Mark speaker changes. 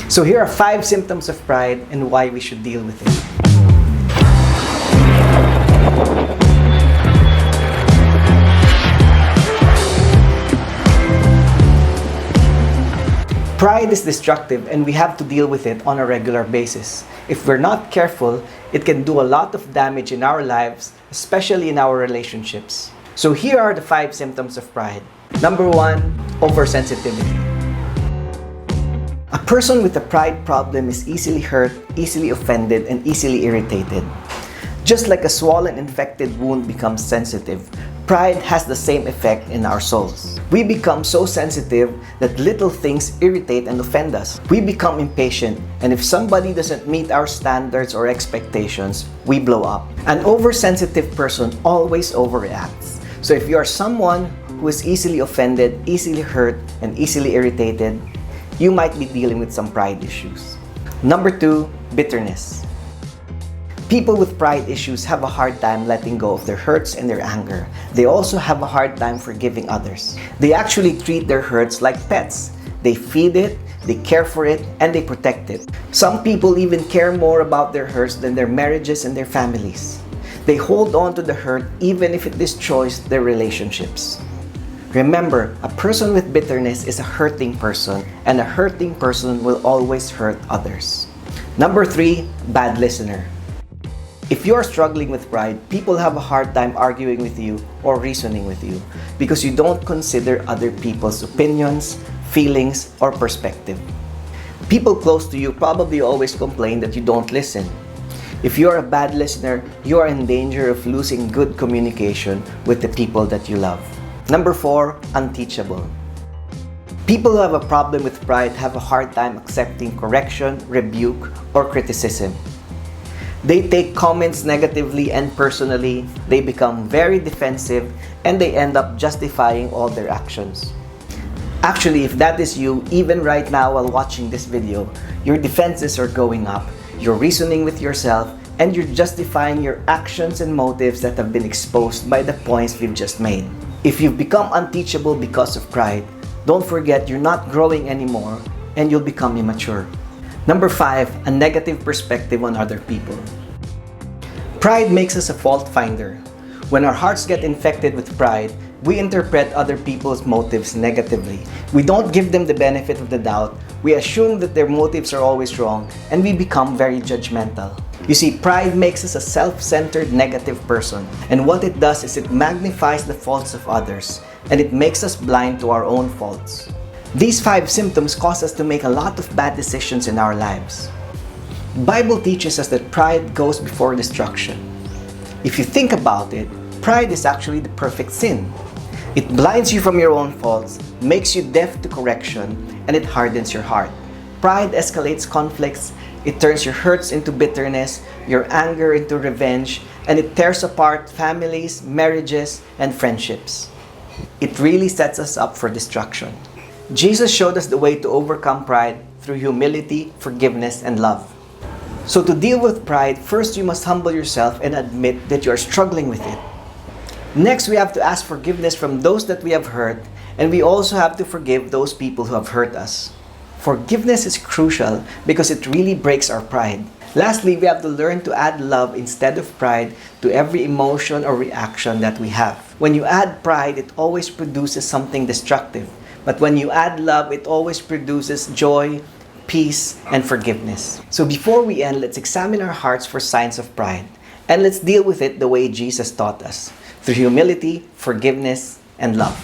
Speaker 1: So here are 5 symptoms of pride and why we should deal with it. Pride is destructive and we have to deal with it on a regular basis. If we're not careful, it can do a lot of damage in our lives, especially in our relationships. So here are the 5 symptoms of pride. Number 1, oversensitivity. A person with a pride problem is easily hurt, easily offended, and easily irritated. Just like a swollen, infected wound becomes sensitive, pride has the same effect in our souls. We become so sensitive that little things irritate and offend us. We become impatient, and if somebody doesn't meet our standards or expectations, we blow up. An oversensitive person always overreacts. So if you are someone who is easily offended, easily hurt, and easily irritated, you might be dealing with some pride issues. Number 2, bitterness. People with pride issues have a hard time letting go of their hurts and their anger. They also have a hard time forgiving others. They actually treat their hurts like pets. They feed it, they care for it, and they protect it. Some people even care more about their hurts than their marriages and their families. They hold on to the hurt even if it destroys their relationships. Remember, a person with bitterness is a hurting person, and a hurting person will always hurt others. Number 3, bad listener. If you're struggling with pride, people have a hard time arguing with you or reasoning with you because you don't consider other people's opinions, feelings, or perspective. People close to you probably always complain that you don't listen. If you're a bad listener, you are in danger of losing good communication with the people that you love. Number 4, unteachable. People who have a problem with pride have a hard time accepting correction, rebuke, or criticism. They take comments negatively and personally, they become very defensive, and they end up justifying all their actions. Actually, if that is you, even right now while watching this video, your defenses are going up, you're reasoning with yourself, and you're justifying your actions and motives that have been exposed by the points we've just made. If you've become unteachable because of pride, don't forget you're not growing anymore and you'll become immature. Number 5, a negative perspective on other people. Pride makes us a fault finder. When our hearts get infected with pride, we interpret other people's motives negatively. We don't give them the benefit of the doubt. We assume that their motives are always wrong, and we become very judgmental. You see, pride makes us a self-centered negative person, and what it does is it magnifies the faults of others, and it makes us blind to our own faults. These 5 symptoms cause us to make a lot of bad decisions in our lives. The Bible teaches us that pride goes before destruction. If you think about it, pride is actually the perfect sin. It blinds you from your own faults, makes you deaf to correction, and it hardens your heart. Pride escalates conflicts, it turns your hurts into bitterness, your anger into revenge, and it tears apart families, marriages, and friendships. It really sets us up for destruction. Jesus showed us the way to overcome pride through humility, forgiveness, and love. So to deal with pride, first you must humble yourself and admit that you are struggling with it. Next, we have to ask forgiveness from those that we have hurt, and we also have to forgive those people who have hurt us. Forgiveness is crucial because it really breaks our pride. Lastly, we have to learn to add love instead of pride to every emotion or reaction that we have. When you add pride, it always produces something destructive. But when you add love, it always produces joy, peace, and forgiveness. So before we end, let's examine our hearts for signs of pride. And let's deal with it the way Jesus taught us, through humility, forgiveness, and love.